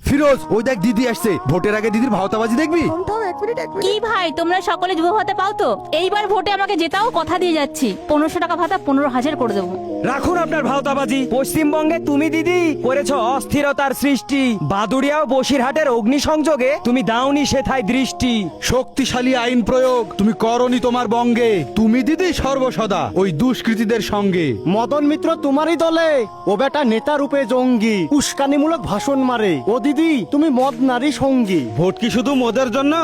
ফিরোজ, ওই দেখ দিদি আসছে। ভোটের আগে দিদির ভাওতাবাজি দেখবি? কি ভাই, তোমরা সকলে যুব ভাতা পাও তো? এইবার ভোটে আমাকে জেতাও, কথা দিয়ে যাচ্ছি। 1500 টাকা ভাতা 15,000 করে দেবো। রাখুন আপনার ভাওতাবাজি। পশ্চিমবঙ্গে তুমি দিদি করেছ অস্থিরতার সৃষ্টি। বাদুড়িয়া ও বসিরহাটের অগ্নিসংযোগে তুমি দাওনি সেথায় দৃষ্টি। শক্তিশালী আইন প্রয়োগ তুমি করনি তোমার বঙ্গে। তুমি দিদি সর্বসদা ওই দুষ্কৃতীদের সঙ্গে। মদন মিত্র তোমারই দলে, ও বেটা নেতা রূপে জঙ্গি, উস্কানিমূলক ভাষণ মারে। ও দিদি তুমি মদ নারী সঙ্গী। ভোট কি শুধু মোদের জন্য?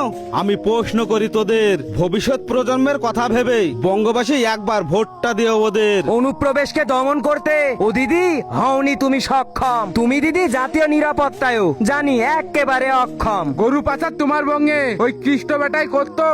আমি প্রশ্ন করি তোদের, ভবিষ্যৎ প্রজন্মের কথা ভেবে বঙ্গবাসী একবার ভোটটা দিও ওদের। অনুপ্রবেশকে দমন করতে ও দিদি হওনি তুমি সক্ষম। তুমি দিদি জাতীয় নিরাপত্তায়ও জানি একেবারে অক্ষম। গরু পাচার তোমার বঙ্গে ওই কৃষ্ণ বেটাই করতো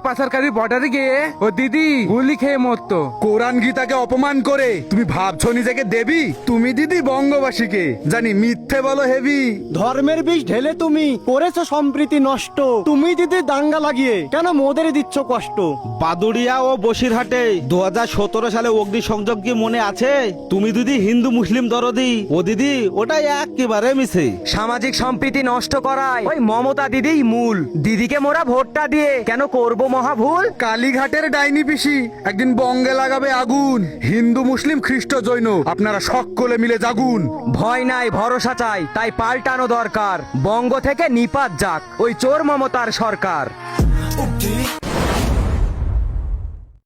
পাচারকারী বর্ডারে গিয়ে ও দিদি গুলি খেয়ে মরতো। কোরআন গীতাকে অপমান করে তুমি ভাবছো নিজেকে দেবী? তুমি দিদি বঙ্গবাসীকে জানি মিথ্যে বলো হেভি। ধর্মের বিষ ঢেলে তুমি করেছো সম্প্রীতি নষ্ট। তুমি দিদি দাঙ্গা লাগিয়ে কেন মোদের দিচ্ছ কষ্ট? বাদুড়িয়া ও বসিরহাটে 2017 সালে অগ্নিসংযোগ কি মনে আছে? তুমি দিদি হিন্দু মুসলিম দরদি, ও দিদি ওটাই একেবারে মিছে। সামাজিক সম্প্রীতি নষ্ট করায় ওই মমতা দিদিই মূল। দিদিকে মোরা ভোটটা দিয়ে কেন করব মহা ভুল? কালীঘাটের ডাইনি পিসি একদিন বঙ্গে লাগাবে আগুন। হিন্দু মুসলিম খ্রিস্ট জৈন আপনারা সকলে মিলে জাগুন। ভয় নাই ভরসা চাই, তাই পাল্টানো দরকার। বঙ্গ থেকে নিপাত যাক ওই চোর মমতার সরকার।